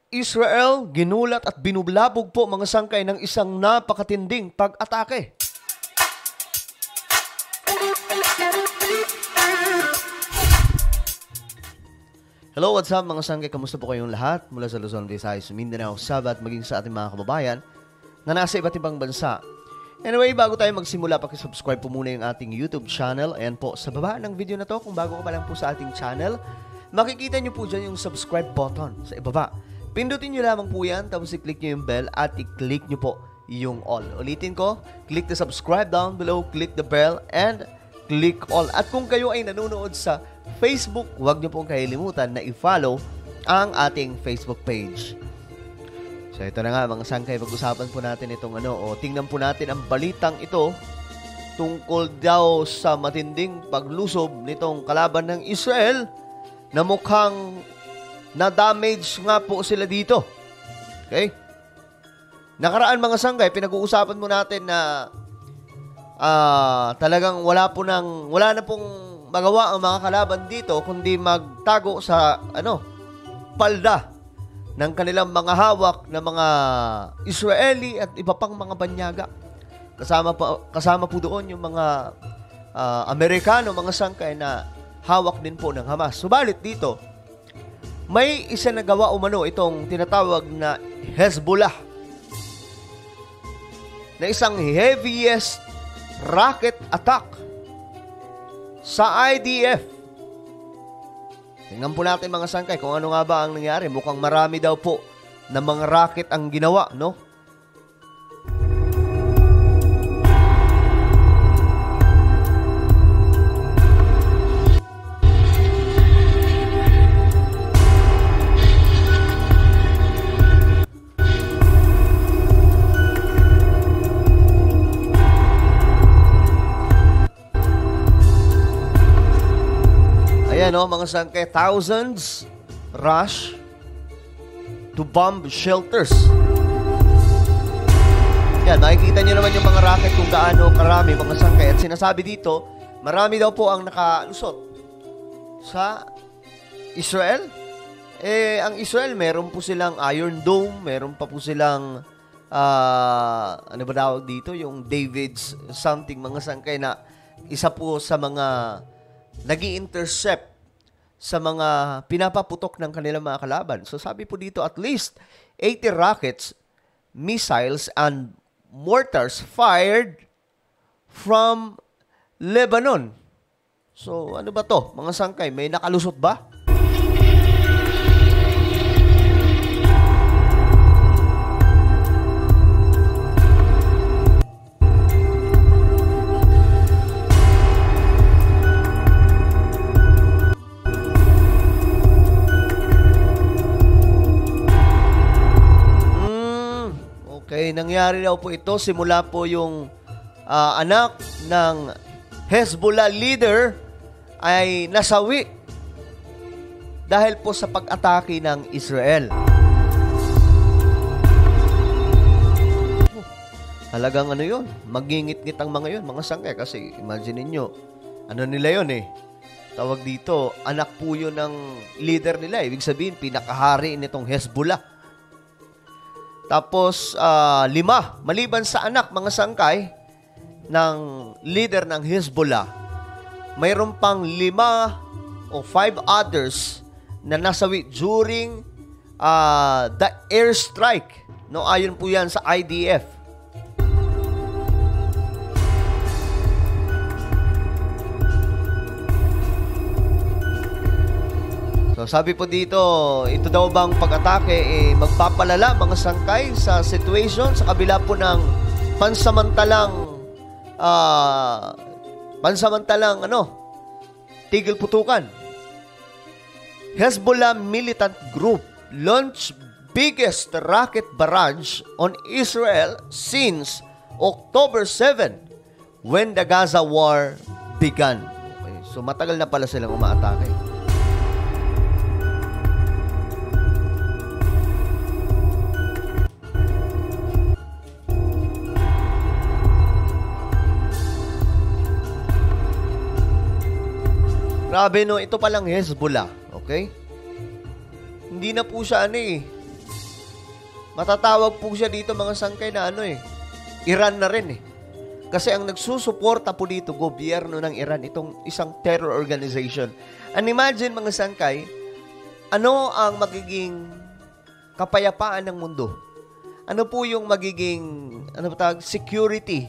Israel, ginulat at binublabog po mga sangkay ng isang napakatinding pag-atake. Hello, what's up mga sangkay? Kamusta po kayong lahat? Mula sa Luzon, Visayas, Mindanao, Sabat, maging sa ating mga kababayan na nasa iba't ibang bansa. Anyway, bago tayo magsimula, pakisubscribe po muna yung ating YouTube channel. Ayan po, sa baba ng video na to, kung bago ka pa lang po sa ating channel, makikita nyo po dyan yung subscribe button sa ibaba. Pindutin nyo lamang po yan, tapos i-click nyo yung bell at i-click nyo po yung all. Ulitin ko, click the subscribe down below, click the bell, and click all. At kung kayo ay nanonood sa Facebook, huwag nyo pong kahilimutan na i-follow ang ating Facebook page. So ito na nga mga sangkay, pag-usapan po natin itong tingnan po natin ang balitang ito tungkol daw sa matinding paglusob nitong kalaban ng Israel na mukhang na-damage nga po sila dito. Okay? Nakaraan mga sangkay, pinag-uusapan mo natin na talagang wala na pong magawa ang mga kalaban dito kundi magtago sa palda ng kanilang mga hawak na mga Israeli at iba pang mga banyaga. Kasama po doon yung mga Amerikano, mga sangkay na hawak din po ng Hamas. Subalit dito, may isa na gawa umano itong tinatawag na Hezbollah na isang heaviest rocket attack sa IDF. Tingnan po natin mga sangkay kung ano nga ba ang nangyari. Mukhang marami daw po na mga rocket ang ginawa, no? Ayan mga sangkay, thousands rush to bomb shelters. Yan, makikita nyo naman yung mga rocket kung gaano karami mga sangkay. At sinasabi dito, marami daw po ang nakalusot sa Israel. Ang Israel, meron po silang Iron Dome, meron pa po silang ano ba tawag dito? Yung David's something mga sangkay na isa po sa mga nag-i-intercept sa mga pinapaputok ng kanilang mga kalaban. So sabi po dito, at least 80 rockets, missiles, and mortars fired from Lebanon. So ano ba to? Mga sangkay, may nakalusot ba? Okay, nangyari daw po ito simula po yung anak ng Hezbollah leader ay nasawi dahil po sa pag-atake ng Israel. Halagang yun, magingit-ngit ang mga yun, mga sangkay, kasi imagine niyo, nila yun tawag dito, anak po yun ng leader nila, ibig sabihin, pinakahari nitong Hezbollah. Tapos, 5, maliban sa anak, mga sangkay, ng leader ng Hezbollah, mayroon pang 5 o 5 others na nasawi during the airstrike. No, ayon po yan sa IDF. So sabi po dito, ito daw bang pag-atake magpapalala mga sangkay sa situation sa kabila po ng pansamantalang tigil putukan. Hezbollah militant group launched biggest rocket barrage on Israel since October 7 when the Gaza war began. Okay, so matagal na pala silang umaatake. Grabe no, ito palang Hezbollah, okay? Hindi na po siya Matatawag po siya dito mga sangkay na Iran na rin Kasi ang nagsusuporta po dito, gobyerno ng Iran, itong isang terror organization. And imagine mga sangkay, ano ang magiging kapayapaan ng mundo? Ano po yung magiging security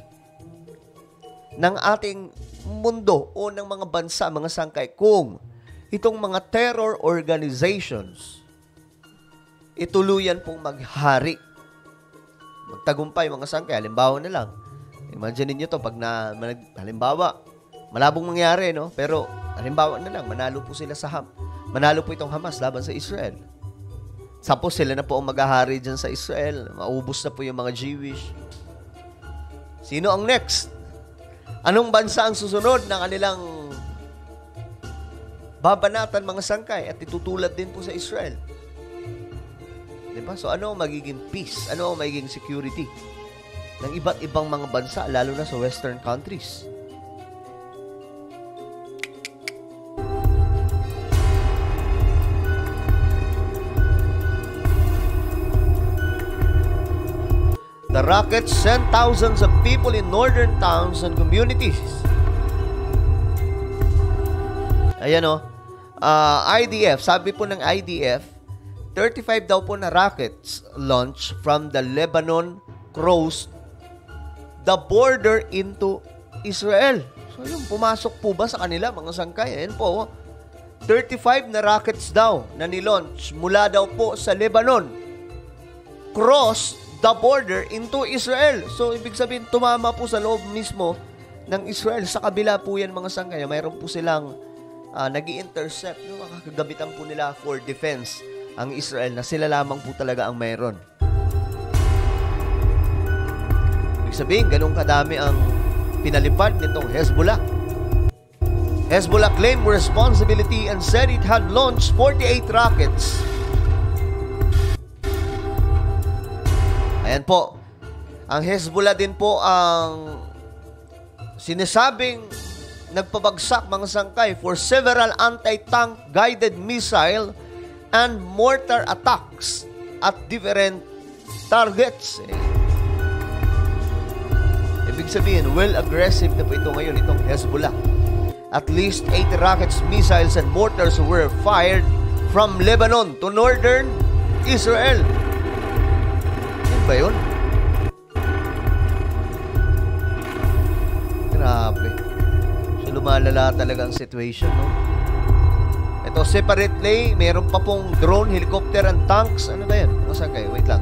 ng ating mundo o ng mga bansa, mga sangkay, kung itong mga terror organizations ituluyan pong maghari. Magtagumpay mga sangkay. Halimbawa na lang. Imagine niyo to pag halimbawa, malabong mangyari, no? Pero halimbawa na lang, manalo po sila manalo po itong Hamas laban sa Israel. Sapos sila na po ang maghahari dyan sa Israel. Maubos na po yung mga Jewish. Sino ang next? Anong bansa ang susunod na kanilang babanatan mga sangkay at itutulad din po sa Israel? Diba? So ano ang magiging peace? Ano ang magiging security ng iba't ibang mga bansa, lalo na sa Western countries? The rockets sent thousands of people in northern towns and communities. Ayan IDF, sabi po ng IDF, 35 daw po na rockets launched from the Lebanon crossed the border into Israel. So yung pumasok po ba sa kanila mga sangkay? Ayan po, 35 na rockets daw na nilaunch mula daw po sa Lebanon cross the border into Israel. So ibig sabihin tumama po sa loob mismo ng Israel. Sa kabila po yan mga sangkay. Mayroon po silang nag-i-intercept, makakagamitan po nila for defense ang Israel na sila lamang po talaga ang mayroon. Ibig sabihin, ganun kadami ang pinalipad nitong Hezbollah. Hezbollah claimed responsibility and said it had launched 48 rockets. Ayan po. Ang Hezbollah din po ang sinasabing nagpabagsak mga sangkay for several anti-tank guided missile and mortar attacks at different targets. Ibig sabihin, well aggressive na po ito ngayon, itong Hezbollah. At least 8 rockets, missiles, and mortars were fired from Lebanon to northern Israel. Yan ba yun? Grabe. So, lumalala talaga ang situation, no? Ito, separately, meron pa pong drone, helicopter, and tanks. Ano ba yan? Masan kayo? Wait lang.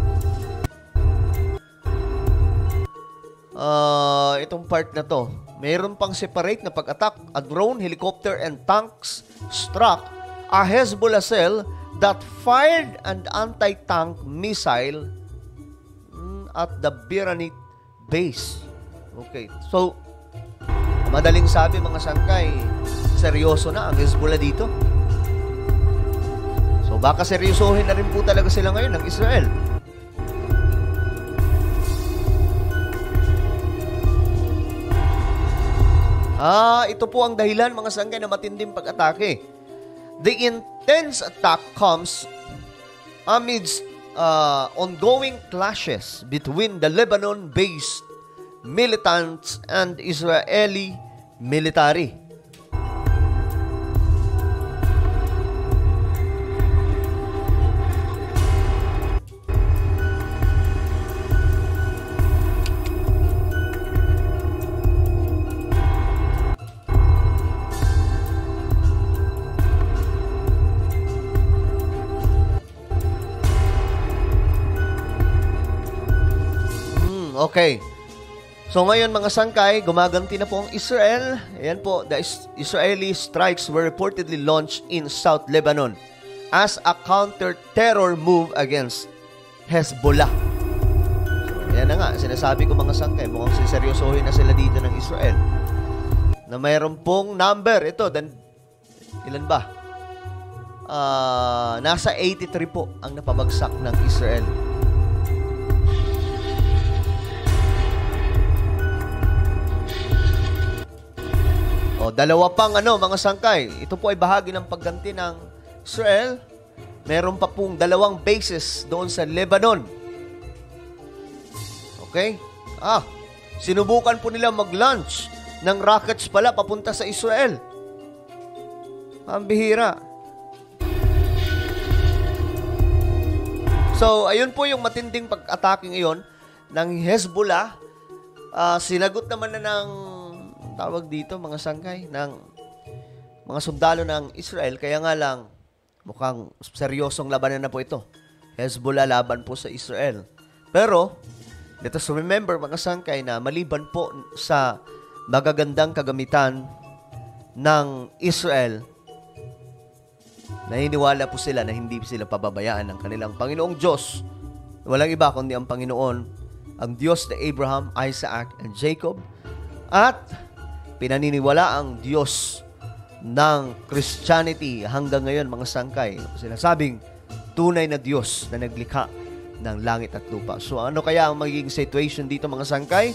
Itong part na to. Meron pang separate na pag-attack. A drone, helicopter, and tanks struck a Hezbollah cell that fired an anti-tank missile at the Biranit base. Okay. So, madaling sabi mga sangkay, seryoso na ang Hezbollah dito. So, baka seryosohin na rin po talaga sila ngayon ng Israel. Ito po ang dahilan mga sangkay na matinding pag-atake. The intense attack comes amidst ongoing clashes between the Lebanon-based militants and Israeli military. Okay. So ngayon mga sangkay, gumaganti na po ang Israel. Ayan po, the Israeli strikes were reportedly launched in South Lebanon as a counter-terror move against Hezbollah. So, ayan na nga, sinasabi ko mga sangkay, mukhang siseryosohin na sila dito ng Israel. Na mayroon pong number, ito, ilan ba? Nasa 83 po ang napabagsak ng Israel. Dalawa pang mga sangkay. Ito po ay bahagi ng pagganti ng Israel. Meron pa pong 2 bases doon sa Lebanon Okay? Sinubukan po nila mag-launch ng rockets pala papunta sa Israel. Ang bihira. So, ayun po yung matinding pag-atake ngayon ng Hezbollah. Sinagot naman na ng tawag dito, mga sangkay, ng mga sundalo ng Israel. Kaya nga lang, mukhang seryosong labanan na po ito. Hezbollah laban po sa Israel. Pero, let us remember, mga sangkay, na maliban po sa magagandang kagamitan ng Israel, naniniwala po sila na hindi sila pababayaan ng kanilang Panginoong Diyos. Walang iba kundi ang Panginoon, ang Diyos na Abraham, Isaac, and Jacob, at pinaniniwala ang Diyos ng Christianity hanggang ngayon, mga sangkay. Sinasabing tunay na Diyos na naglikha ng langit at lupa. So ano kaya ang magiging situation dito, mga sangkay?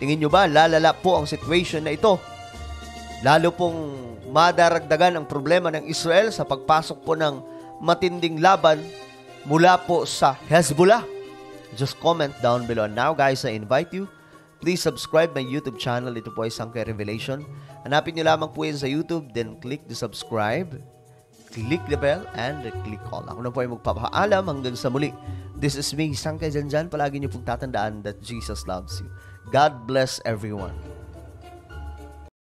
Tingin nyo ba lalala po ang situation na ito? Lalo pong madaragdagan ang problema ng Israel sa pagpasok po ng matinding laban mula po sa Hezbollah? Just comment down below. Now guys, I invite you, please subscribe my YouTube channel. Ito po ay Sangkay Revelation. Hanapin nyo lamang po yan sa YouTube, then click the subscribe, click the bell, and click all. Ako na po ay magpapaalam hanggang sa muli. This is me, Sangkay Janjan. Palagi nyo pong tatandaan that Jesus loves you. God bless everyone.